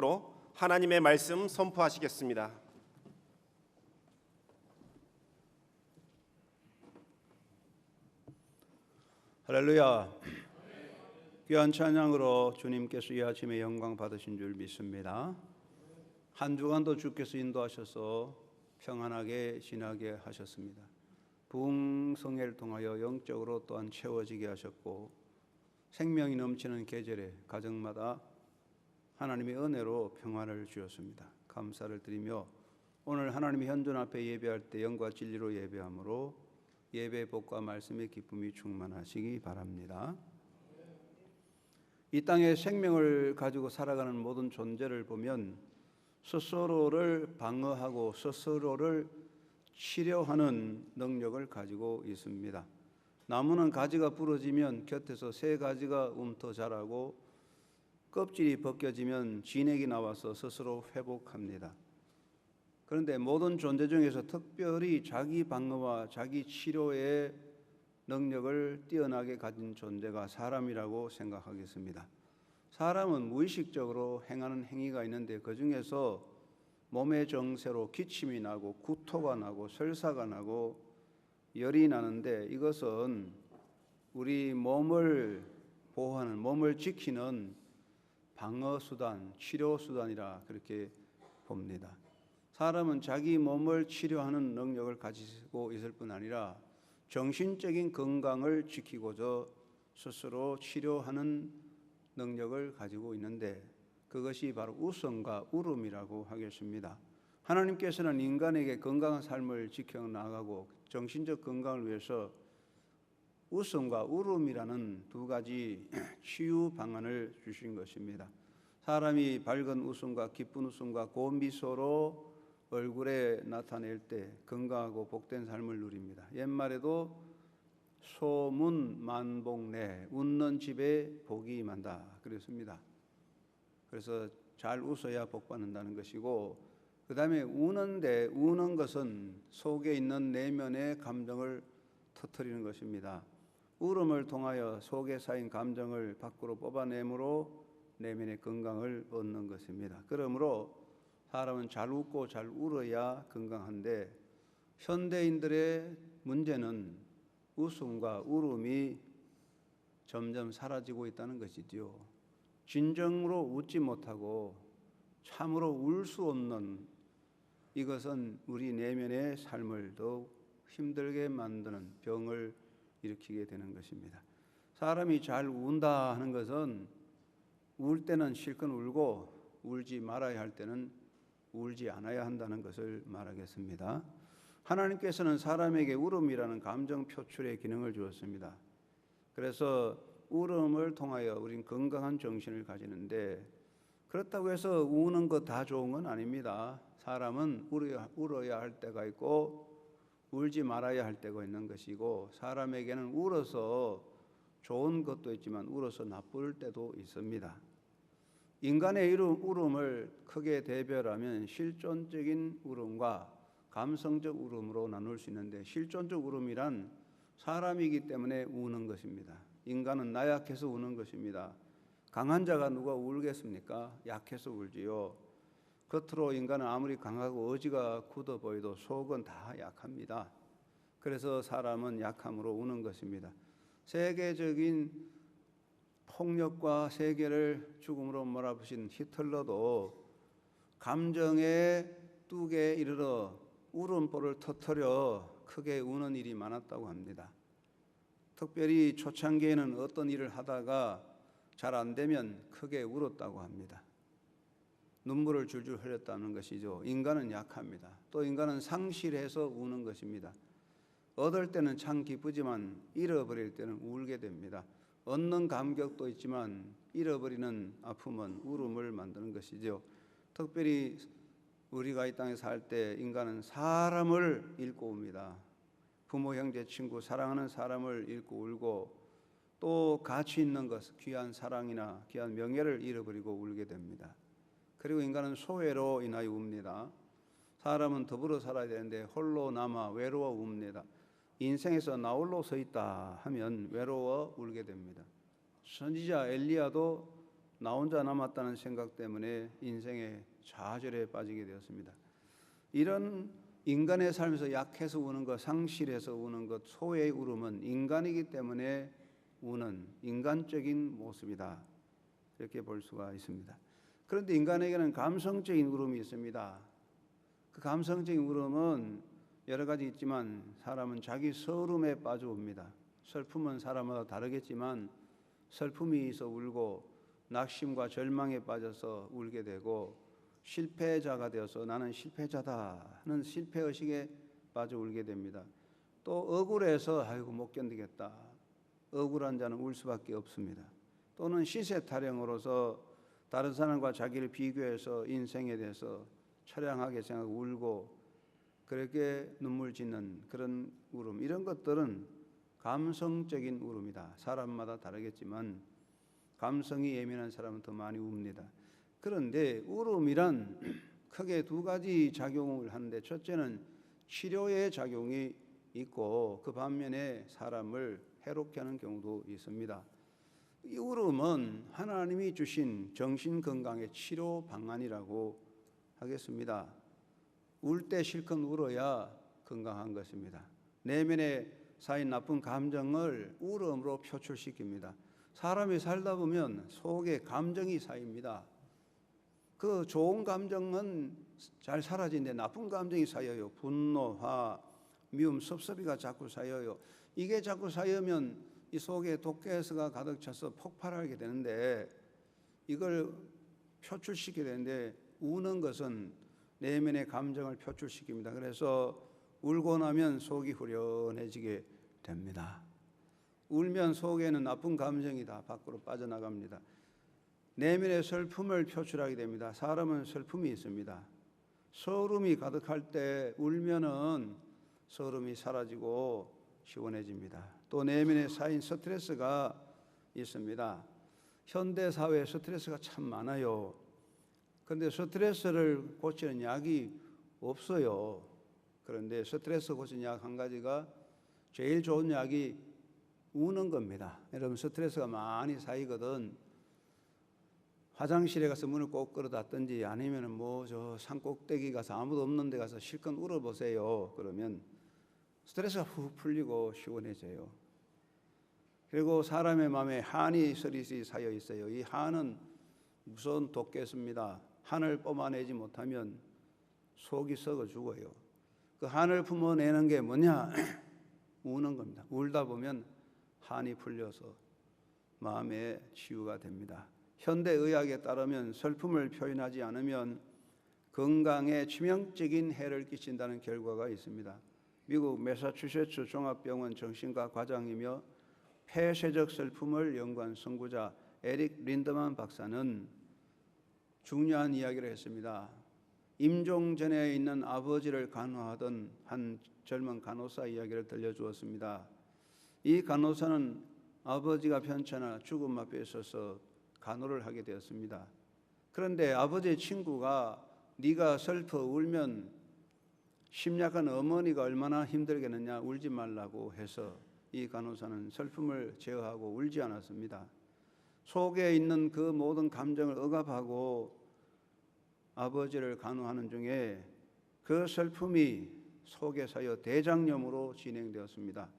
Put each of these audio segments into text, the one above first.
제목으로 하나님의 말씀 선포하시겠습니다. 할렐루야. 귀한 찬양으로 주님께서 이 아침에 영광 받으신 줄 믿습니다. 한 주간도 주께서 인도하셔서 평안하게 지나게 하셨습니다. 부흥성회를 통하여 영적으로 또한 채워지게 하셨고, 생명이 넘치는 계절에 가정마다 하나님의 은혜로 평안을 주셨습니다. 감사를 드리며 오늘 하나님의 현존 앞에 예배할 때 영과 진리로 예배함으로 예배의 복과 말씀의 기쁨이 충만하시기 바랍니다. 이 땅에 생명을 가지고 살아가는 모든 존재를 보면 스스로를 방어하고 스스로를 치료하는 능력을 가지고 있습니다. 나무는 가지가 부러지면 곁에서 새 가지가 움터 자라고 껍질이 벗겨지면 진액이 나와서 스스로 회복합니다. 그런데 모든 존재 중에서 특별히 자기 방어와 자기 치료의 능력을 뛰어나게 가진 존재가 사람이라고 생각하겠습니다. 사람은 무의식적으로 행하는 행위가 있는데 그 중에서 몸의 정세로 기침이 나고 구토가 나고 설사가 나고 열이 나는데 이것은 우리 몸을 보호하는, 몸을 지키는 방어수단, 치료수단이라 그렇게 봅니다. 사람은 자기 몸을 치료하는 능력을 가지고 있을 뿐 아니라 정신적인 건강을 지키고자 스스로 치료하는 능력을 가지고 있는데 그것이 바로 웃음과 울음이라고 하겠습니다. 하나님께서는 인간에게 건강한 삶을 지켜나가고 정신적 건강을 위해서 웃음과 울음이라는 두 가지 치유 방안을 주신 것입니다. 사람이 밝은 웃음과 기쁜 웃음과 고운 미소로 얼굴에 나타낼 때 건강하고 복된 삶을 누립니다. 옛말에도 소문만복내, 웃는 집에 복이 임한다 그랬습니다. 그래서 잘 웃어야 복 받는다는 것이고, 그 다음에 우는 것은 속에 있는 내면의 감정을 터뜨리는 것입니다. 울음을 통하여 속에 쌓인 감정을 밖으로 뽑아내므로 내면의 건강을 얻는 것입니다. 그러므로 사람은 잘 웃고 잘 울어야 건강한데 현대인들의 문제는 웃음과 울음이 점점 사라지고 있다는 것이지요. 진정으로 웃지 못하고 참으로 울 수 없는 이것은 우리 내면의 삶을 더욱 힘들게 만드는 병을 일으키게 되는 것입니다. 사람이 잘 운다 하는 것은 울 때는 실컷 울고 울지 말아야 할 때는 울지 않아야 한다는 것을 말하겠습니다. 하나님께서는 사람에게 울음이라는 감정 표출의 기능을 주었습니다. 그래서 울음을 통하여 우린 건강한 정신을 가지는데, 그렇다고 해서 우는 거 다 좋은 건 아닙니다. 사람은 울어야 할 때가 있고 울지 말아야 할 때가 있는 것이고, 사람에게는 울어서 좋은 것도 있지만 울어서 나쁠 때도 있습니다. 인간의 울음을 크게 대별하면 실존적인 울음과 감성적 울음으로 나눌 수 있는데, 실존적 울음이란 사람이기 때문에 우는 것입니다. 인간은 나약해서 우는 것입니다. 강한 자가 누가 울겠습니까? 약해서 울지요. 겉으로 인간은 아무리 강하고 의지가 굳어 보여도 속은 다 약합니다. 그래서 사람은 약함으로 우는 것입니다. 세계적인 폭력과 세계를 죽음으로 몰아붙인 히틀러도 감정의 뚝에 이르러 울음보를 터뜨려 크게 우는 일이 많았다고 합니다. 특별히 초창기에는 어떤 일을 하다가 잘 안 되면 크게 울었다고 합니다. 눈물을 줄줄 흘렸다는 것이죠. 인간은 약합니다. 또 인간은 상실해서 우는 것입니다. 얻을 때는 참 기쁘지만 잃어버릴 때는 울게 됩니다. 얻는 감격도 있지만 잃어버리는 아픔은 울음을 만드는 것이죠. 특별히 우리가 이 땅에 살 때 인간은 사람을 잃고 웁니다. 부모, 형제, 친구, 사랑하는 사람을 잃고 울고, 또 가치 있는 것, 귀한 사랑이나 귀한 명예를 잃어버리고 울게 됩니다. 그리고 인간은 소외로 인하여 웁니다. 사람은 더불어 살아야 되는데 홀로 남아 외로워 웁니다. 인생에서 나 홀로 서 있다 하면 외로워 울게 됩니다. 선지자 엘리야도 나 혼자 남았다는 생각 때문에 인생의 좌절에 빠지게 되었습니다. 이런 인간의 삶에서 약해서 우는 것, 상실해서 우는 것, 소외의 울음은 인간이기 때문에 우는 인간적인 모습이다. 이렇게 볼 수가 있습니다. 그런데 인간에게는 감성적인 울음이 있습니다. 그 감성적인 울음은 여러 가지 있지만 사람은 자기 서름에 빠져옵니다. 슬픔은 사람마다 다르겠지만 슬픔이 있어 울고 낙심과 절망에 빠져서 울게 되고 실패자가 되어서 나는 실패자다 하는 실패의식에 빠져 울게 됩니다. 또 억울해서 아이고 못 견디겠다. 억울한 자는 울 수밖에 없습니다. 또는 시세타령으로서 다른 사람과 자기를 비교해서 인생에 대해서 처량하게 생각하고 울고 그렇게 눈물 짓는 그런 울음, 이런 것들은 감성적인 울음이다. 사람마다 다르겠지만 감성이 예민한 사람은 더 많이 웁니다. 그런데 울음이란 크게 두 가지 작용을 하는데, 첫째는 치료의 작용이 있고 그 반면에 사람을 해롭게 하는 경우도 있습니다. 이 울음은 하나님이 주신 정신건강의 치료 방안이라고 하겠습니다. 울 때 실컷 울어야 건강한 것입니다. 내면에 쌓인 나쁜 감정을 울음으로 표출시킵니다. 사람이 살다 보면 속에 감정이 쌓입니다. 그 좋은 감정은 잘 사라지는데 나쁜 감정이 쌓여요. 분노, 화, 미움, 섭섭이가 자꾸 쌓여요. 이게 자꾸 쌓이면 이 속에 독가스가 가득 차서 폭발하게 되는데, 이걸 표출시키게 되는데, 우는 것은 내면의 감정을 표출시킵니다. 그래서 울고 나면 속이 후련해지게 됩니다. 울면 속에는 나쁜 감정이 다 밖으로 빠져나갑니다. 내면의 슬픔을 표출하게 됩니다. 사람은 슬픔이 있습니다. 서름이 가득할 때 울면은 서름이 사라지고 시원해집니다. 또 내면에 쌓인 스트레스가 있습니다. 현대 사회에 스트레스가 참 많아요. 그런데 스트레스를 고치는 약이 없어요. 그런데 스트레스 고치는 약 한 가지가, 제일 좋은 약이 우는 겁니다. 여러분, 스트레스가 많이 쌓이거든 화장실에 가서 문을 꼭 끌어닫든지 아니면 저 산꼭대기 가서 아무도 없는 데 가서 실컷 울어보세요. 그러면 스트레스가 훅 풀리고 시원해져요. 그리고 사람의 마음에 한이 서리스리 쌓여 있어요. 이 한은 무서운 독가스입니다. 한을 뿜어내지 못하면 속이 썩어 죽어요. 그 한을 품어내는 게 뭐냐? 우는 겁니다. 울다 보면 한이 풀려서 마음의 치유가 됩니다. 현대의학에 따르면 슬픔을 표현하지 않으면 건강에 치명적인 해를 끼친다는 결과가 있습니다. 미국 매사추세츠 종합병원 정신과 과장이며 폐쇄적 슬픔을 연구한 선구자 에릭 린드만 박사는 중요한 이야기를 했습니다. 임종전에 있는 아버지를 간호하던 한 젊은 간호사 이야기를 들려주었습니다. 이 간호사는 아버지가 편찮아 죽음 앞에 서서 간호를 하게 되었습니다. 그런데 아버지의 친구가 네가 슬퍼 울면 심약한 어머니가 얼마나 힘들겠느냐, 울지 말라고 해서 이 간호사는 슬픔을 제어하고 울지 않았습니다. 속에 있는 그 모든 감정을 억압하고 아버지를 간호하는 중에 그 슬픔이 속에 쌓여 대장염으로 진행되었습니다.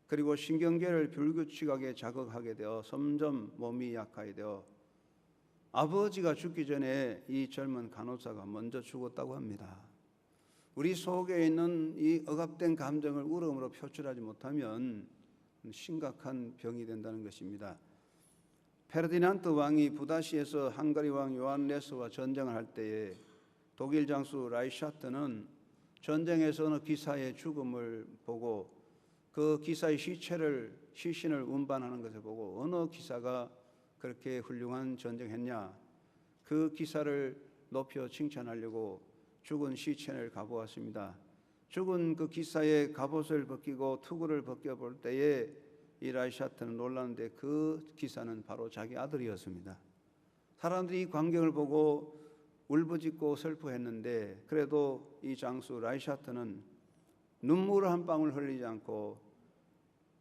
그리고 신경계를 불규칙하게 자극하게 되어 점점 몸이 약하게 되어 아버지가 죽기 전에 이 젊은 간호사가 먼저 죽었다고 합니다. 우리 속에 있는 이 억압된 감정을 울음으로 표출하지 못하면 심각한 병이 된다는 것입니다. 페르디난트 왕이 부다시에서 헝가리 왕 요한네스와 전쟁을 할 때에 독일 장수 라이샤트는 전쟁에서 어느 기사의 죽음을 보고 그 기사의 시신을 운반하는 것을 보고 어느 기사가 그렇게 훌륭한 전쟁했냐, 그 기사를 높여 칭찬하려고 죽은 시체를 가보았습니다. 죽은 그 기사의 갑옷을 벗기고 투구를 벗겨볼 때에 이 라이샤트는 놀랐는데 그 기사는 바로 자기 아들이었습니다. 사람들이 이 광경을 보고 울부짖고 슬퍼했는데 그래도 이 장수 라이샤트는 눈물을 한 방울 흘리지 않고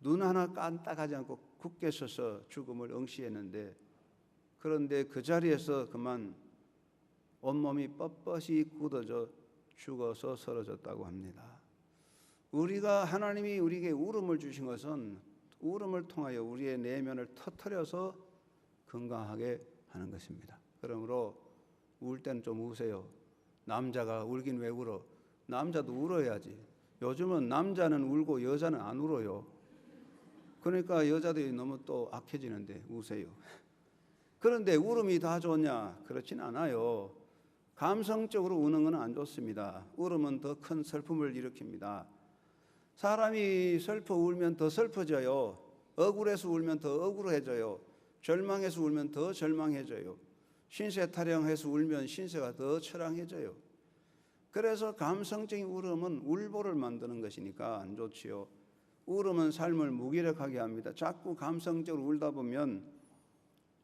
눈 하나 깐딱하지 않고 굳게 서서 죽음을 응시했는데 그런데 그 자리에서 그만 온몸이 뻣뻣이 굳어져 죽어서 쓰러졌다고 합니다. 우리가 하나님이 우리에게 울음을 주신 것은 울음을 통하여 우리의 내면을 터뜨려서 건강하게 하는 것입니다. 그러므로 울 때는 좀 우세요. 남자가 울긴 왜 울어? 남자도 울어야지. 요즘은 남자는 울고 여자는 안 울어요. 그러니까 여자들이 너무 또 악해지는데 우세요. 그런데 울음이 다 좋냐? 그렇진 않아요. 감성적으로 우는 건 안 좋습니다. 울음은 더 큰 슬픔을 일으킵니다. 사람이 슬퍼 울면 더 슬퍼져요. 억울해서 울면 더 억울해져요. 절망해서 울면 더 절망해져요. 신세 타령해서 울면 신세가 더 처량해져요. 그래서 감성적인 울음은 울보를 만드는 것이니까 안 좋지요. 울음은 삶을 무기력하게 합니다. 자꾸 감성적으로 울다 보면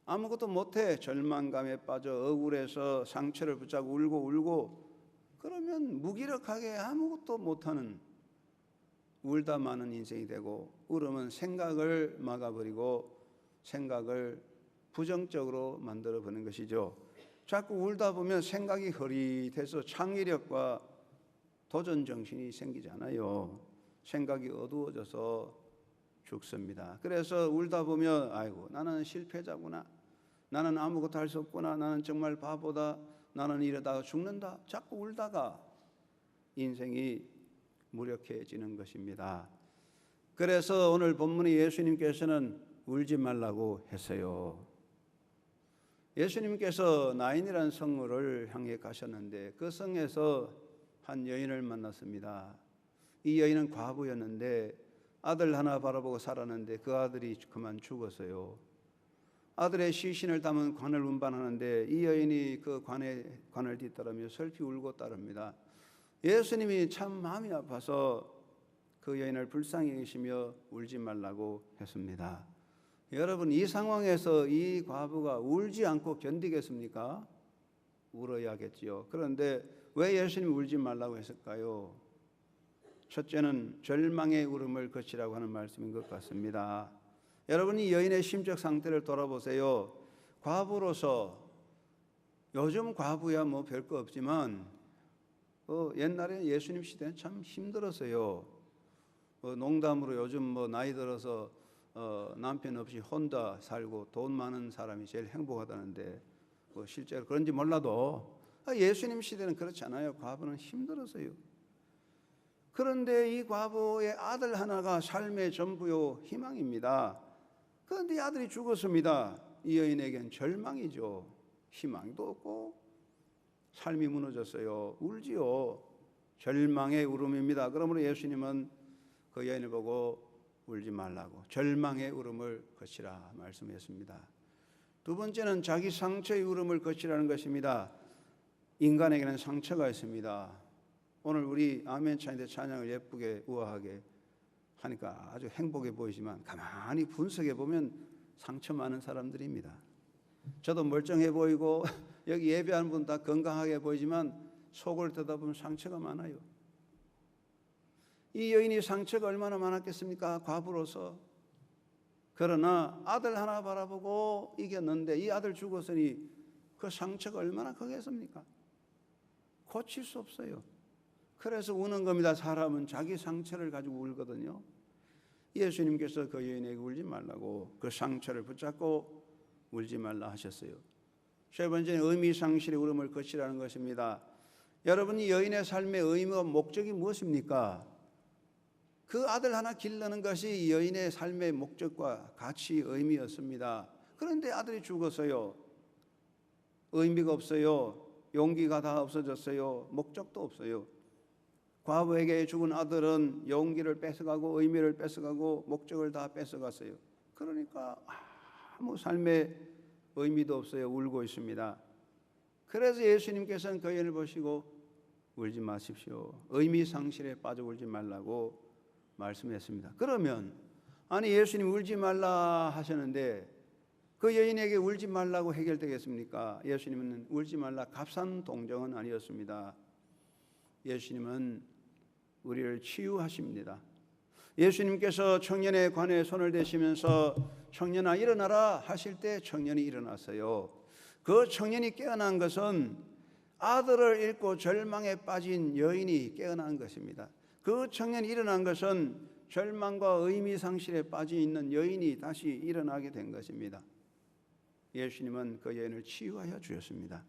아무것도 못해. 절망감에 빠져 억울해서 상처를 붙잡고 울고 그러면 무기력하게 아무것도 못하는 울다 마는 인생이 되고, 울음은 생각을 막아버리고 생각을 부정적으로 만들어버리는 것이죠. 자꾸 울다 보면 생각이 흐릿해서 창의력과 도전정신이 생기잖아요. 생각이 어두워져서 죽습니다. 그래서 울다 보면 아이고 나는 실패자구나, 나는 아무것도 할 수 없구나, 나는 정말 바보다, 나는 이러다가 죽는다. 자꾸 울다가 인생이 무력해지는 것입니다. 그래서 오늘 본문에 예수님께서는 울지 말라고 했어요. 예수님께서 나인이라는 성을 향해 가셨는데 그 성에서 한 여인을 만났습니다. 이 여인은 과부였는데 아들 하나 바라보고 살았는데 그 아들이 그만 죽었어요. 아들의 시신을 담은 관을 운반하는데 이 여인이 그 관을 뒤따르며 슬피 울고 따릅니다. 예수님이 참 마음이 아파서 그 여인을 불쌍히 여기시며 울지 말라고 했습니다. 여러분, 이 상황에서 이 과부가 울지 않고 견디겠습니까? 울어야겠지요. 그런데 왜 예수님이 울지 말라고 했을까요? 첫째는 절망의 울음을 거치라고 하는 말씀인 것 같습니다. 여러분, 이 여인의 심적 상태를 돌아보세요. 과부로서, 요즘 과부야 뭐 별거 없지만 옛날에 예수님 시대는 참 힘들었어요. 농담으로 요즘 뭐 나이 들어서 남편 없이 혼자 살고 돈 많은 사람이 제일 행복하다는데 실제로 그런지 몰라도 예수님 시대는 그렇지 않아요. 과부는 힘들었어요. 그런데 이 과부의 아들 하나가 삶의 전부요, 희망입니다. 그런데 이 아들이 죽었습니다. 이 여인에겐 절망이죠. 희망도 없고 삶이 무너졌어요. 울지요. 절망의 울음입니다. 그러므로 예수님은 그 여인을 보고 울지 말라고 절망의 울음을 거치라 말씀했습니다. 두 번째는 자기 상처의 울음을 거치라는 것입니다. 인간에게는 상처가 있습니다. 오늘 우리 아멘 찬양대 찬양을 예쁘게 우아하게 하니까 아주 행복해 보이지만 가만히 분석해 보면 상처 많은 사람들입니다. 저도 멀쩡해 보이고 여기 예배하는 분 다 건강하게 보이지만 속을 들여다보면 상처가 많아요. 이 여인이 상처가 얼마나 많았겠습니까? 과부로서. 그러나 아들 하나 바라보고 이겼는데 이 아들 죽었으니 그 상처가 얼마나 크겠습니까? 고칠 수 없어요. 그래서 우는 겁니다. 사람은 자기 상처를 가지고 울거든요. 예수님께서 그 여인에게 울지 말라고 그 상처를 붙잡고 울지 말라 하셨어요. 세 번째는 의미상실의 울음을 거치라는 것입니다. 여러분, 이 여인의 삶의 의미와 목적이 무엇입니까? 그 아들 하나 기르는 것이 이 여인의 삶의 목적과 가치, 의미였습니다. 그런데 아들이 죽었어요. 의미가 없어요. 용기가 다 없어졌어요. 목적도 없어요. 과부에게 죽은 아들은 용기를 뺏어가고 의미를 뺏어가고 목적을 다 뺏어갔어요. 그러니까 아무 삶의 의미도 없어요. 울고 있습니다. 그래서 예수님께서는 그 여인을 보시고 울지 마십시오. 의미 상실에 빠져 울지 말라고 말씀했습니다. 그러면 아니 예수님 울지 말라 하셨는데 그 여인에게 울지 말라고 해결되겠습니까? 예수님은 울지 말라 값싼 동정은 아니었습니다. 예수님은 우리를 치유하십니다. 예수님께서 청년의 관에 손을 대시면서 청년아 일어나라 하실 때 청년이 일어났어요. 그 청년이 깨어난 것은 아들을 잃고 절망에 빠진 여인이 깨어난 것입니다. 그 청년이 일어난 것은 절망과 의미 상실에 빠져 있는 여인이 다시 일어나게 된 것입니다. 예수님은 그 여인을 치유하여 주셨습니다.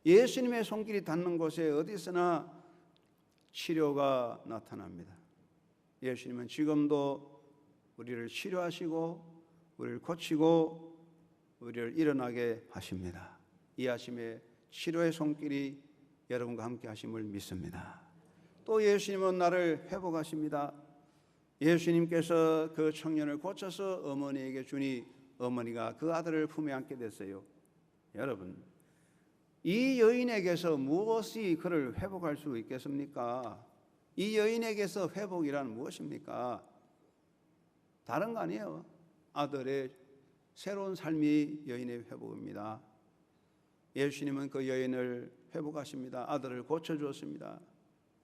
예수님의 손길이 닿는 곳에 어디서나 치료가 나타납니다. 예수님은 지금도 우리를 치료하시고 우리를 고치고 우리를 일어나게 하십니다. 이 아침에 치료의 손길이 여러분과 함께 하심을 믿습니다. 또 예수님은 나를 회복하십니다. 예수님께서 그 청년을 고쳐서 어머니에게 주니 어머니가 그 아들을 품에 안게 됐어요. 여러분, 이 여인에게서 무엇이 그를 회복할 수 있겠습니까? 이 여인에게서 회복이란 무엇입니까? 다른 거 아니에요. 아들의 새로운 삶이 여인의 회복입니다. 예수님은 그 여인을 회복하십니다. 아들을 고쳐주었습니다.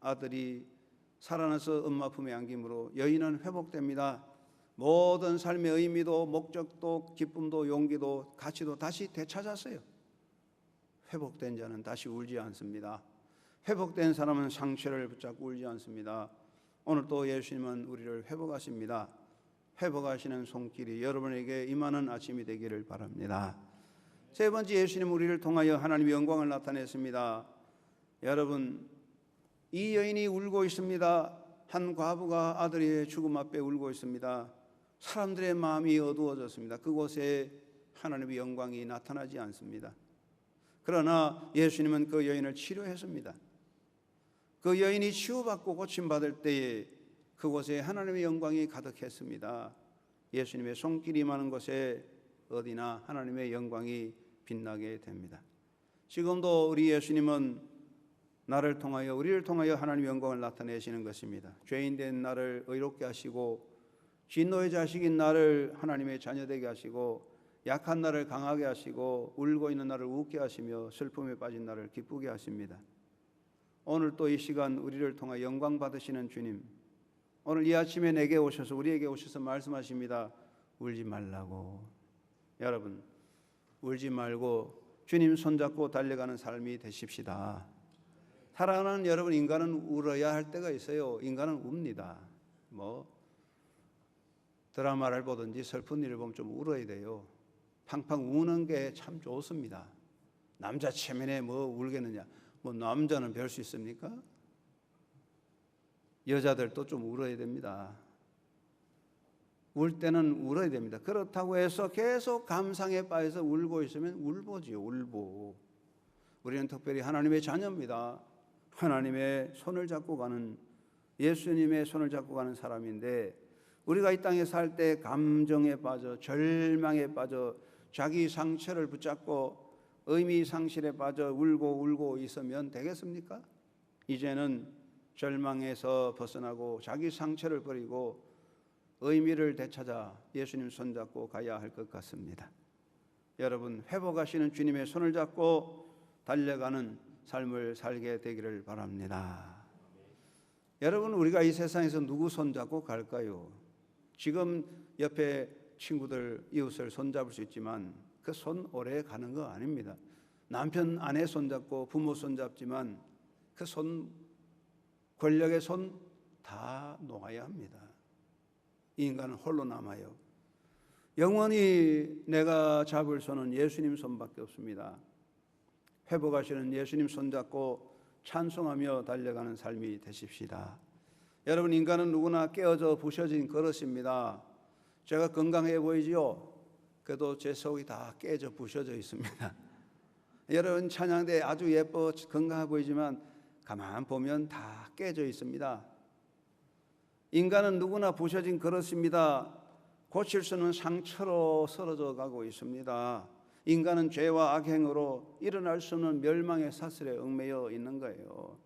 아들이 살아나서 엄마 품에 안김으로 여인은 회복됩니다. 모든 삶의 의미도 목적도 기쁨도 용기도 가치도 다시 되찾았어요. 회복된 자는 다시 울지 않습니다. 회복된 사람은 상처를 붙잡고 울지 않습니다. 오늘 또 예수님은 우리를 회복하십니다. 회복하시는 손길이 여러분에게 임하는 아침이 되기를 바랍니다. 세 번째, 예수님 우리를 통하여 하나님의 영광을 나타냈습니다. 여러분, 이 여인이 울고 있습니다. 한 과부가 아들의 죽음 앞에 울고 있습니다. 사람들의 마음이 어두워졌습니다. 그곳에 하나님의 영광이 나타나지 않습니다. 그러나 예수님은 그 여인을 치료했습니다. 그 여인이 치유받고 고침받을 때에 그곳에 하나님의 영광이 가득했습니다. 예수님의 손길이 임하는 곳에 어디나 하나님의 영광이 빛나게 됩니다. 지금도 우리 예수님은 나를 통하여 우리를 통하여 하나님의 영광을 나타내시는 것입니다. 죄인된 나를 의롭게 하시고 진노의 자식인 나를 하나님의 자녀되게 하시고 약한 나를 강하게 하시고 울고 있는 나를 웃게 하시며 슬픔에 빠진 나를 기쁘게 하십니다. 오늘 또 이 시간 우리를 통하여 영광 받으시는 주님, 오늘 이 아침에 내게 오셔서 우리에게 오셔서 말씀하십니다. 울지 말라고. 여러분, 울지 말고 주님 손잡고 달려가는 삶이 되십시다. 사랑하는 여러분, 인간은 울어야 할 때가 있어요. 인간은 웁니다. 드라마를 보든지 슬픈 일을 보면 좀 울어야 돼요. 팡팡 우는 게 참 좋습니다. 남자 체면에 울겠느냐? 남자는 별 수 있습니까? 여자들도 좀 울어야 됩니다. 울 때는 울어야 됩니다. 그렇다고 해서 계속 감상에 빠져서 울고 있으면 울보지요. 울보. 우리는 특별히 하나님의 자녀입니다. 하나님의 손을 잡고 가는, 예수님의 손을 잡고 가는 사람인데, 우리가 이 땅에 살 때 감정에 빠져 절망에 빠져 자기 상처를 붙잡고 의미 상실에 빠져 울고 있으면 되겠습니까? 이제는 절망에서 벗어나고 자기 상처를 버리고 의미를 되찾아 예수님 손잡고 가야 할 것 같습니다. 여러분, 회복하시는 주님의 손을 잡고 달려가는 삶을 살게 되기를 바랍니다. 여러분, 우리가 이 세상에서 누구 손잡고 갈까요? 지금 옆에 친구들, 이웃을 손잡을 수 있지만 그 손 오래 가는 거 아닙니다. 남편, 아내 손잡고 부모 손잡지만 그 손, 권력의 손 다 놓아야 합니다. 이 인간은 홀로 남아요. 영원히 내가 잡을 손은 예수님 손밖에 없습니다. 회복하시는 예수님 손잡고 찬송하며 달려가는 삶이 되십시다. 여러분, 인간은 누구나 깨어져 부셔진 그릇입니다. 제가 건강해 보이지요? 그래도 제 속이 다 깨져 부셔져 있습니다. 여러분, 찬양대 아주 예뻐 건강해 보이지만 가만 보면 다 깨져 있습니다. 인간은 누구나 부셔진 그릇입니다. 고칠 수는 상처로 쓰러져 가고 있습니다. 인간은 죄와 악행으로 일어날 수 없는 멸망의 사슬에 얽매여 있는 거예요.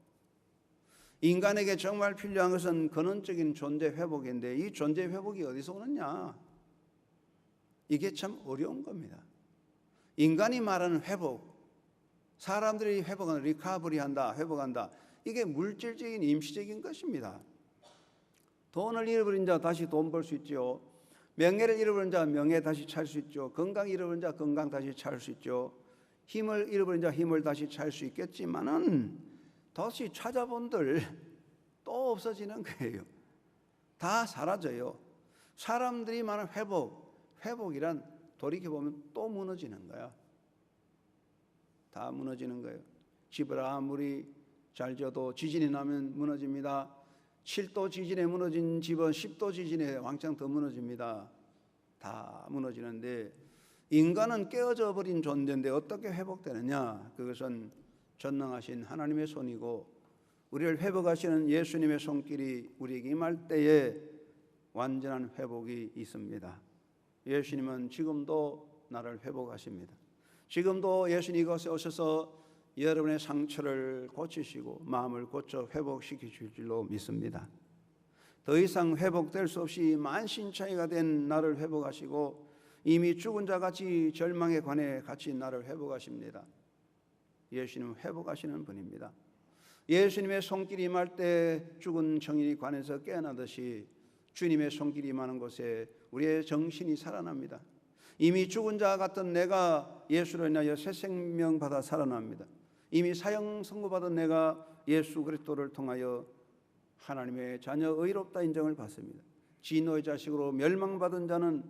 인간에게 정말 필요한 것은 근원적인 존재 회복인데 이 존재 회복이 어디서 오느냐? 이게 참 어려운 겁니다. 인간이 말하는 회복, 사람들이 회복하는 리카버리한다, 회복한다, 이게 물질적인 임시적인 것입니다. 돈을 잃어버린 자 다시 돈 벌 수 있지요. 명예를 잃어버린 자 명예 다시 찾을 수 있죠. 건강 잃어버린 자 건강 다시 찾을 수 있죠. 힘을 잃어버린 자 힘을 다시 찾을 수 있겠지만은 다시 찾아본들 또 없어지는 거예요. 다 사라져요. 사람들이 말하는 회복이란 돌이켜보면 또 무너지는 거야. 다 무너지는 거예요. 집을 아무리 잘 지어도 지진이 나면 무너집니다. 7도 지진에 무너진 집은 10도 지진에 왕창 더 무너집니다. 다 무너지는데 인간은 깨어져 버린 존재인데 어떻게 회복되느냐? 그것은 전능하신 하나님의 손이고 우리를 회복하시는 예수님의 손길이 우리에게 임할 때에 완전한 회복이 있습니다. 예수님은 지금도 나를 회복하십니다. 지금도 예수님 이곳에 오셔서 여러분의 상처를 고치시고 마음을 고쳐 회복시키실 줄로 믿습니다. 더 이상 회복될 수 없이 만신창이가 된 나를 회복하시고 이미 죽은 자같이 절망에 관해 같이 나를 회복하십니다. 예수님은 회복하시는 분입니다. 예수님의 손길이 임할 때 죽은 정인이 관에서 깨어나듯이 주님의 손길이 임하는 곳에 우리의 정신이 살아납니다. 이미 죽은 자 같은 내가 예수로 인하여 새 생명 받아 살아납니다. 이미 사형 선고받은 내가 예수 그리스도를 통하여 하나님의 자녀 의롭다 인정을 받습니다. 진노의 자식으로 멸망받은 자는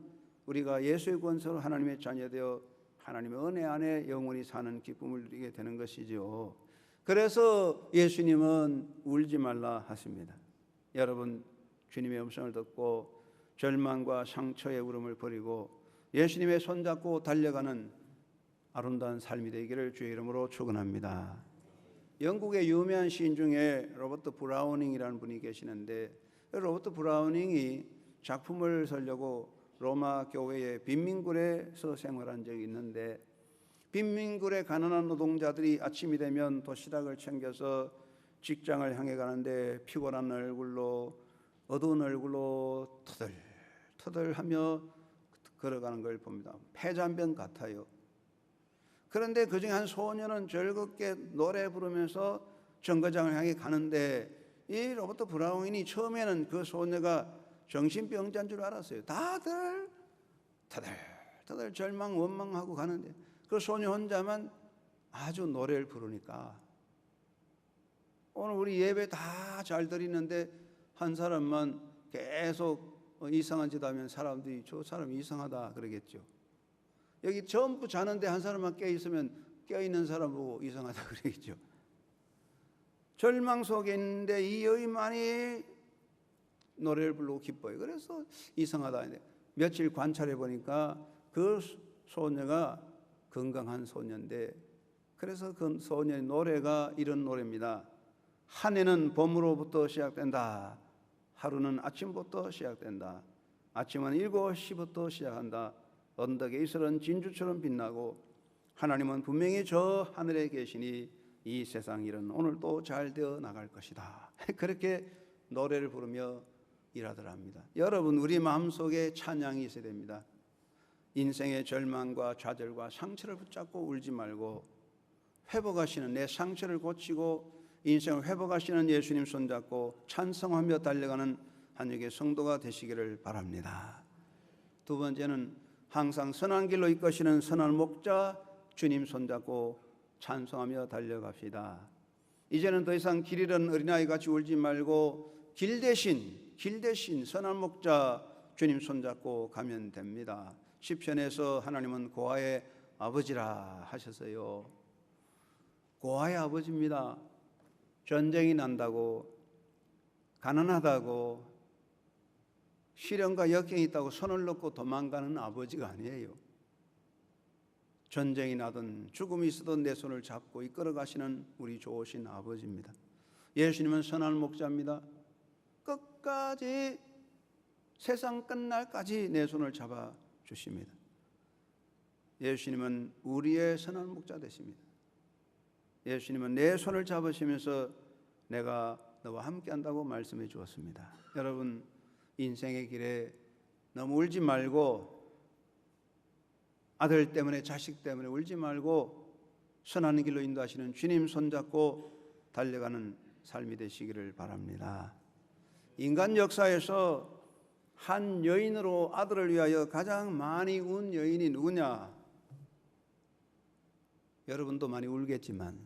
우리가 예수의 권세로 하나님의 자녀 되어 하나님의 은혜 안에 영원히 사는 기쁨을 누리게 되는 것이죠. 그래서 예수님은 울지 말라 하십니다. 여러분 주님의 음성을 듣고 절망과 상처의 울음을 버리고 예수님의 손잡고 달려가는 아름다운 삶이 되기를 주의 이름으로 축원합니다. 영국의 유명한 시인 중에 로버트 브라우닝이라는 분이 계시는데 로버트 브라우닝이 작품을 쓰려고 로마 교회의 빈민굴에서 생활한 적이 있는데 빈민굴의 가난한 노동자들이 아침이 되면 도시락을 챙겨서 직장을 향해 가는데 피곤한 얼굴로 어두운 얼굴로 터덜터덜하며 걸어가는 걸 봅니다. 폐잔병 같아요. 그런데 그중에 한 소년은 즐겁게 노래 부르면서 정거장을 향해 가는데 이 로버트 브라운이 처음에는 그 소녀가 정신병자인 줄 알았어요. 다들 터덜터덜 절망 원망하고 가는데 그 소녀 혼자만 아주 노래를 부르니까 오늘 우리 예배 다 잘 드리는데 한 사람만 계속 이상한 짓 하면 사람들이 저 사람 이상하다 그러겠죠. 여기 전부 자는데 한 사람만 깨어있으면 깨어있는 사람 보고 이상하다 그러겠죠. 절망 속에 있는데 이 여인만이 노래를 부르고 기뻐요. 그래서 이상하다. 며칠 관찰해 보니까 그 소녀가 건강한 소녀인데 그래서 그 소녀의 노래가 이런 노래입니다. 한 해는 봄으로부터 시작된다. 하루는 아침부터 시작된다. 아침은 7시부터 시작한다. 언덕에 이슬은 진주처럼 빛나고 하나님은 분명히 저 하늘에 계시니 이 세상 일은 오늘도 잘 되어 나갈 것이다. 그렇게 노래를 부르며 일하더랍니다. 여러분 우리 마음속에 찬양이 있어야 됩니다. 인생의 절망과 좌절과 상처를 붙잡고 울지 말고 회복하시는 내 상처를 고치고 인생을 회복하시는 예수님 손잡고 찬송하며 달려가는 한역의 성도가 되시기를 바랍니다. 두 번째는 항상 선한 길로 이끄시는 선한 목자 주님 손잡고 찬송하며 달려갑시다. 이제는 더 이상 길 잃은 어린아이같이 울지 말고 길 대신 선한 목자 주님 손잡고 가면 됩니다. 시편에서 하나님은 고아의 아버지라 하셨어요. 고아의 아버지입니다. 전쟁이 난다고 가난하다고 시련과 역경이 있다고 손을 놓고 도망가는 아버지가 아니에요. 전쟁이 나든 죽음이 있어도 내 손을 잡고 이끌어 가시는 우리 좋으신 아버지입니다. 예수님은 선한 목자입니다. 끝까지 세상 끝날까지 내 손을 잡아 주십니다. 예수님은 우리의 선한 목자 되십니다. 예수님은 내 손을 잡으시면서 내가 너와 함께 한다고 말씀해 주었습니다. 여러분 인생의 길에 너무 울지 말고 아들 때문에 자식 때문에 울지 말고 선한 길로 인도하시는 주님 손잡고 달려가는 삶이 되시기를 바랍니다. 인간 역사에서 한 여인으로 아들을 위하여 가장 많이 운 여인이 누구냐? 여러분도 많이 울겠지만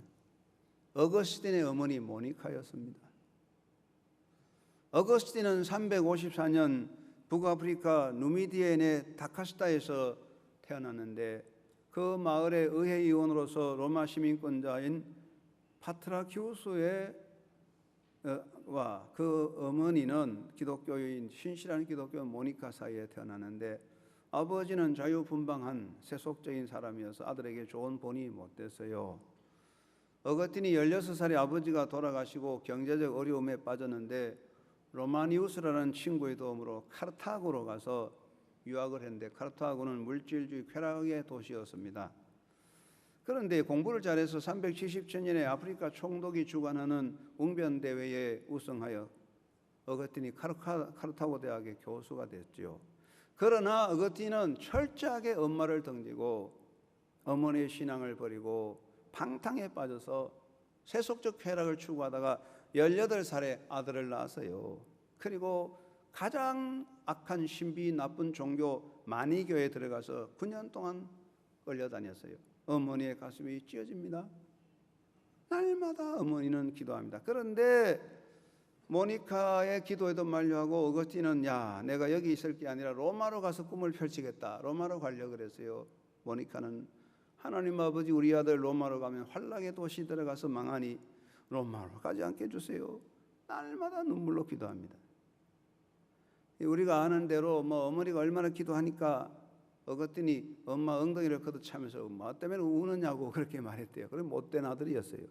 어거스틴의 어머니 모니카였습니다. 어거스틴은 354년 북아프리카 누미디아의 다카스타에서 태어났는데 그 마을의 의회의원으로서 로마 시민권자인 파트라키우스의 와 그 어머니는 기독교인 신실한 기독교 모니카 사이에 태어났는데 아버지는 자유분방한 세속적인 사람이어서 아들에게 좋은 본이 못 됐어요. 어거틴이 16살에 아버지가 돌아가시고 경제적 어려움에 빠졌는데 로마니우스라는 친구의 도움으로 카르타고로 가서 유학을 했는데 카르타고는 물질주의 쾌락의 도시였습니다. 그런데 공부를 잘해서 377년에 아프리카 총독이 주관하는 웅변대회에 우승하여 어거틴이 카르타고 대학의 교수가 됐죠. 그러나 어거틴은 철저하게 엄마를 등지고 어머니의 신앙을 버리고 방탕에 빠져서 세속적 쾌락을 추구하다가 18살에 아들을 낳았어요. 그리고 가장 악한 신비 나쁜 종교 마니교에 들어가서 9년 동안 끌려다녔어요. 어머니의 가슴이 찢어집니다. 날마다 어머니는 기도합니다. 그런데 모니카의 기도에도 만류하고 어거스틴은 야 내가 여기 있을 게 아니라 로마로 가서 꿈을 펼치겠다. 로마로 가려고 그랬어요. 모니카는 하나님 아버지 우리 아들 로마로 가면 환락의 도시 들어가서 망하니 로마로 가지 않게 해주세요. 날마다 눈물로 기도합니다. 우리가 아는 대로 어머니가 얼마나 기도하니까 어거틴이 엄마 엉덩이를 걷어차면서 엄마 때문에 우느냐고 그렇게 말했대요. 그래 못된 아들이었어요.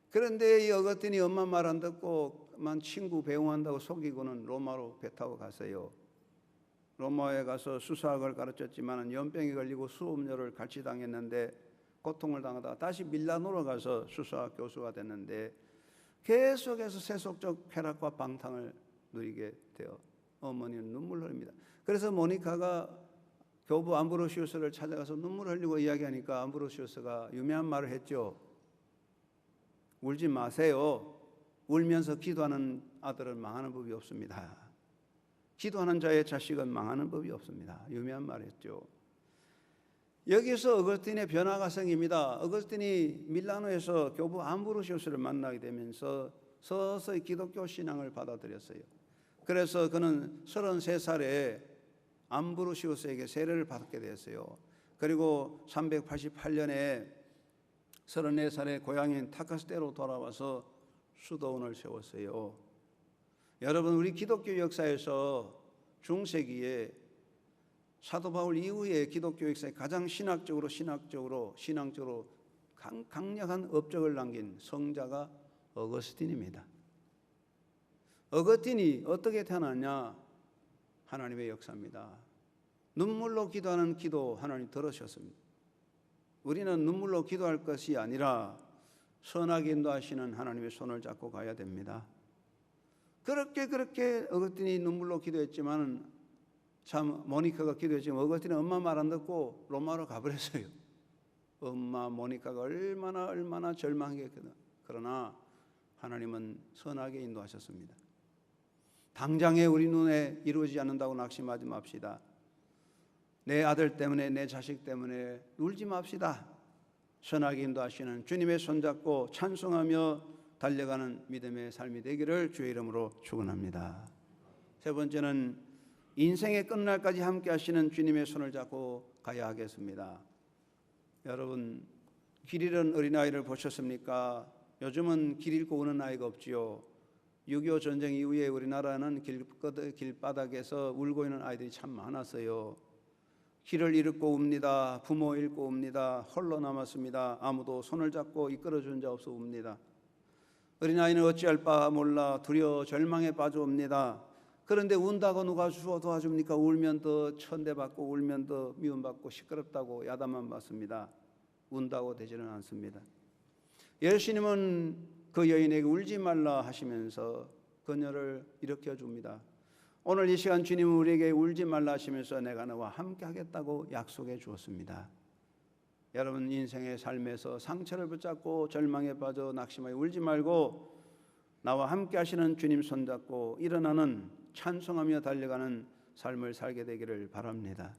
그런데 이 어거틴이 엄마 말 안 듣고만 친구 배웅한다고 속이고는 로마로 배 타고 갔어요. 로마에 가서 수사학을 가르쳤지만 연병에 걸리고 수업료를 갈취당했는데 고통을 당하다가 다시 밀라노로 가서 수사학 교수가 됐는데 계속해서 세속적 쾌락과 방탕을 누리게 되어 어머니는 눈물을 흘립니다. 그래서 모니카가 교부 암브로시우스를 찾아가서 눈물 흘리고 이야기하니까 암브로시우스가 유명한 말을 했죠. 울지 마세요. 울면서 기도하는 아들은 망하는 법이 없습니다. 기도하는 자의 자식은 망하는 법이 없습니다. 유명한 말을 했죠. 여기서 어거스틴의 변화가 생깁니다. 어거스틴이 밀라노에서 교부 암브로시우스를 만나게 되면서 서서히 기독교 신앙을 받아들였어요. 그래서 그는 33살에 암브로시우스에게 세례를 받게 되었어요. 그리고 388년에 34살에 고향인 타카스테로 돌아와서 수도원을 세웠어요. 여러분 우리 기독교 역사에서 중세기에 사도 바울 이후에 기독교 역사에 가장 신앙적으로 강력한 업적을 남긴 성자가 어거스틴입니다. 어거스틴이 어떻게 태어났냐? 하나님의 역사입니다. 눈물로 기도하는 기도 하나님 들으셨습니다. 우리는 눈물로 기도할 것이 아니라 선하게 인도하시는 하나님의 손을 잡고 가야 됩니다. 그렇게 어거스틴이 눈물로 기도했지만 참 모니카가 기도했지만 어거스틴은 엄마 말 안 듣고 로마로 가버렸어요. 엄마 모니카가 얼마나 절망했거든. 그러나 하나님은 선하게 인도하셨습니다. 당장에 우리 눈에 이루어지지 않는다고 낙심하지 맙시다. 내 아들 때문에 내 자식 때문에 울지 맙시다. 선하게 인도하시는 주님의 손잡고 찬송하며 달려가는 믿음의 삶이 되기를 주의 이름으로 축원합니다. 세 번째는 인생의 끝날까지 함께 하시는 주님의 손을 잡고 가야 하겠습니다. 여러분 길 잃은 어린아이를 보셨습니까? 요즘은 길 잃고 오는 아이가 없지요. 6.25 전쟁 이후에 우리나라는 길바닥에서 울고 있는 아이들이 참 많았어요. 길을 잃고 웁니다. 부모 잃고 웁니다. 홀로 남았습니다. 아무도 손을 잡고 이끌어준 자 없어 웁니다. 어린아이는 어찌할 바 몰라 두려워 절망에 빠져 옵니다. 그런데 운다고 누가 도와줍니까? 울면 더 천대받고 울면 더 미움받고 시끄럽다고 야단만 받습니다. 운다고 되지는 않습니다. 예수님은 그 여인에게 울지 말라 하시면서 그녀를 일으켜 줍니다. 오늘 이 시간 주님은 우리에게 울지 말라 하시면서 내가 너와 함께 하겠다고 약속해 주었습니다. 여러분 인생의 삶에서 상처를 붙잡고 절망에 빠져 낙심하여 울지 말고 나와 함께 하시는 주님 손잡고 일어나는 찬송하며 달려가는 삶을 살게 되기를 바랍니다.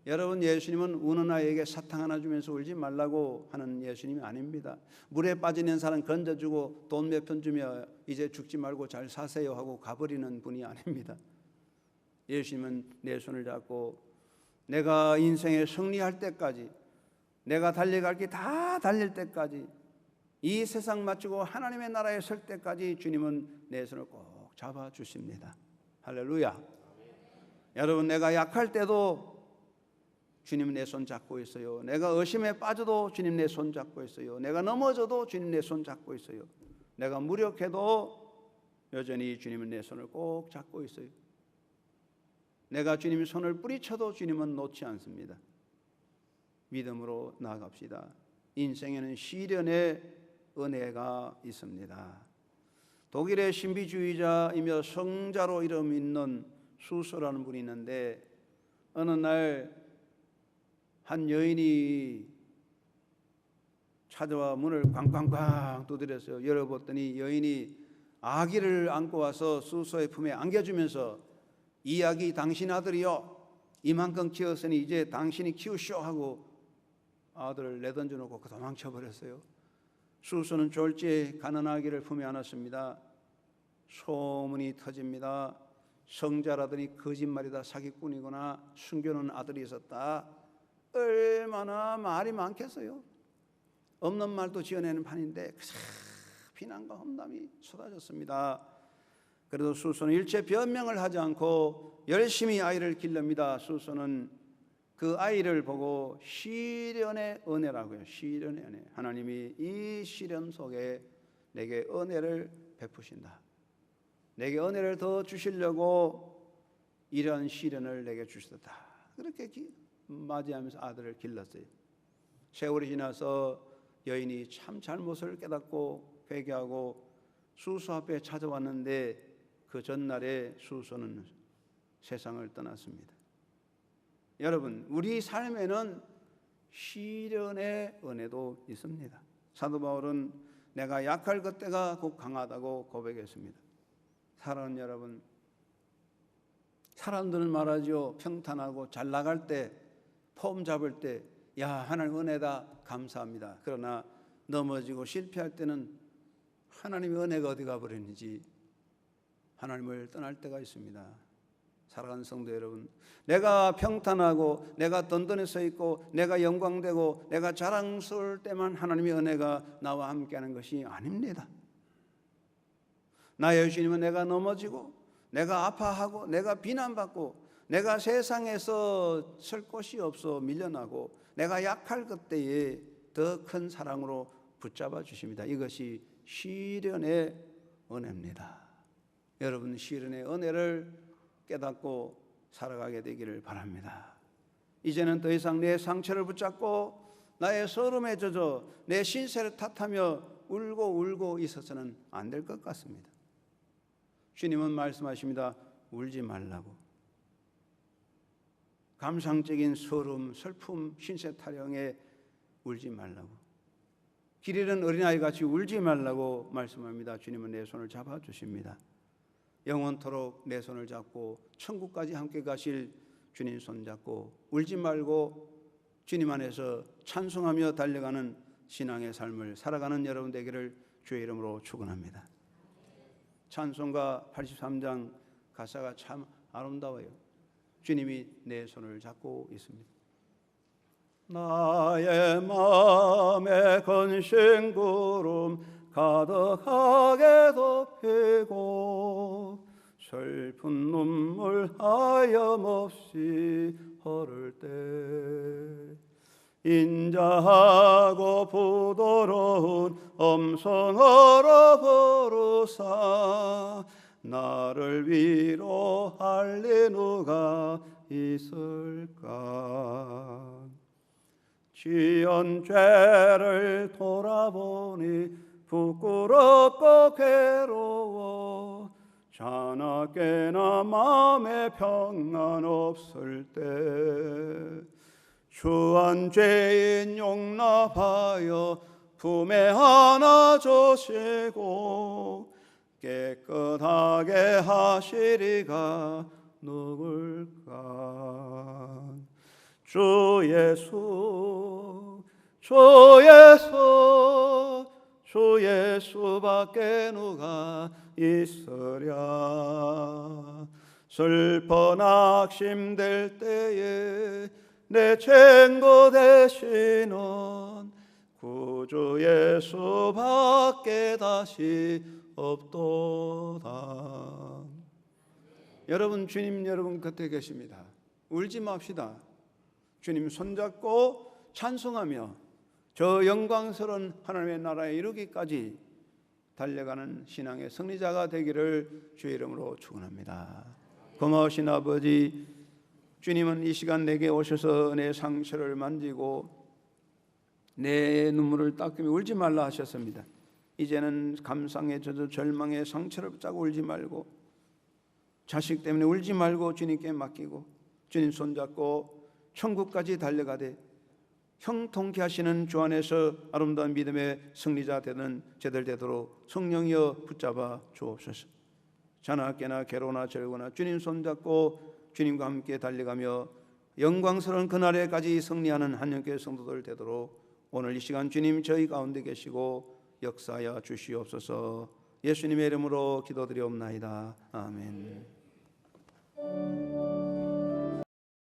여러분, 예수님은 우는 아이에게 사탕 하나 주면서 울지 말라고 하는 예수님이 아닙니다. 물에 빠지는 사람 건져주고 돈 몇 푼 주며 이제 죽지 말고 잘 사세요 하고 가버리는 분이 아닙니다. 예수님은 내 손을 잡고 내가 인생에 승리할 때까지, 내가 달려갈 길 다 달릴 때까지, 이 세상 마치고 하나님의 나라에 설 때까지 주님은 내 손을 꼭 잡아주십니다. 할렐루야. 여러분, 내가 약할 때도 주님 내 손 잡고 있어요. 내가 의심에 빠져도 주님 내 손 잡고 있어요. 내가 넘어져도 주님 내 손 잡고 있어요. 내가 무력해도 여전히 주님은 내 손을 꼭 잡고 있어요. 내가 주님의 손을 뿌리쳐도 주님은 놓지 않습니다. 믿음으로 나아갑시다. 인생에는 시련의 은혜가 있습니다. 독일의 신비주의자이며 성자로 이름 있는 수소라는 분이 있는데, 어느 날 한 여인이 찾아와 문을 꽝꽝꽝 두드렸어요. 열어봤더니 여인이 아기를 안고 와서 수소의 품에 안겨주면서, 이 아기 당신 아들이요, 이만큼 키웠으니 이제 당신이 키우시오 하고 아들을 내던져 놓고 도망쳐 버렸어요. 수소는 졸지에 가난 아기를 품에 안았습니다. 소문이 터집니다. 성자라더니 거짓말이다, 사기꾼이거나 숨겨놓은 아들이 있었다. 얼마나 말이 많겠어요. 없는 말도 지어내는 판인데 비난과 험담이 쏟아졌습니다. 그래도 수소는 일체 변명을 하지 않고 열심히 아이를 길릅니다. 수소는 그 아이를 보고 시련의 은혜라고요. 시련의 은혜. 하나님이 이 시련 속에 내게 은혜를 베푸신다. 내게 은혜를 더 주시려고 이런 시련을 내게 주셨다. 그렇게 맞이하면서 아들을 길렀어요. 세월이 지나서 여인이 참 잘못을 깨닫고 회개하고 수소 앞에 찾아왔는데, 그 전날에 수소는 세상을 떠났습니다. 여러분, 우리 삶에는 시련의 은혜도 있습니다. 사도 바울은 내가 약할 그때가 곧 강하다고 고백했습니다. 사랑하는 여러분, 사람들은 말하죠. 평탄하고 잘 나갈 때, 폼 잡을 때, 야, 하나님 은혜다, 감사합니다. 그러나 넘어지고 실패할 때는 하나님의 은혜가 어디 가버렸는지 하나님을 떠날 때가 있습니다. 사랑하는 성도 여러분, 내가 평탄하고 내가 든든히 서 있고 내가 영광되고 내가 자랑스러울 때만 하나님의 은혜가 나와 함께하는 것이 아닙니다. 나의 주님은 내가 넘어지고 내가 아파하고 내가 비난받고 내가 세상에서 설 곳이 없어 밀려나고 내가 약할 그때에 더 큰 사랑으로 붙잡아 주십니다. 이것이 시련의 은혜입니다. 여러분, 시련의 은혜를 깨닫고 살아가게 되기를 바랍니다. 이제는 더 이상 내 상처를 붙잡고 나의 서름에 젖어 내 신세를 탓하며 울고 있어서는 안 될 것 같습니다. 주님은 말씀하십니다. 울지 말라고. 감상적인 서름, 슬픔, 신세 타령에 울지 말라고. 길 잃은 어린아이같이 울지 말라고 말씀합니다. 주님은 내 손을 잡아주십니다. 영원토록 내 손을 잡고 천국까지 함께 가실 주님 손잡고 울지 말고 주님 안에서 찬송하며 달려가는 신앙의 삶을 살아가는 여러분 되기를 주의 이름으로 축원합니다. 찬송가 83장 가사가 참 아름다워요. 주님이 내 손을 잡고 있습니다. 나의 마음에 근심 구름 가득하게 덮이고 슬픈 눈물 하염없이 흐를 때 인자하고 부드러운 음성으로 부르사 나를 위로할 리 누가 있을까. 지은 죄를 돌아보니 부끄럽고 괴로워 자나깨나 마음에 평안 없을 때 주한 죄인 용납하여 품에 안아주시고 깨끗하게 하시리가 누굴까? 주 예수, 주 예수, 주 예수밖에 누가 있으랴. 슬퍼 낙심될 때에 내 친구 되시는 구주 예수밖에 다시 없도다. 여러분, 주님 여러분 곁에 계십니다. 울지 맙시다. 주님 손잡고 찬송하며 저 영광스러운 하나님의 나라에 이르기까지 달려가는 신앙의 승리자가 되기를 주의 이름으로 축원합니다. 고마우신 아버지, 주님은 이 시간 내게 오셔서 내 상처를 만지고 내 눈물을 닦으며 울지 말라 하셨습니다. 이제는 감상에 젖어 절망의 상처를 붙잡고 울지 말고, 자식 때문에 울지 말고 주님께 맡기고 주님 손잡고 천국까지 달려가되 형통케 하시는 주 안에서 아름다운 믿음의 승리자 되는 제들 되도록 성령이여 붙잡아 주옵소서. 자나 깨나 괴로우나 절거나 주님 손잡고 주님과 함께 달려가며 영광스러운 그날에까지 승리하는 한영교회 성도들 되도록 오늘 이 시간 주님 저희 가운데 계시고 역사하여 주시옵소서. 예수님의 이름으로 기도드리옵나이다. 아멘.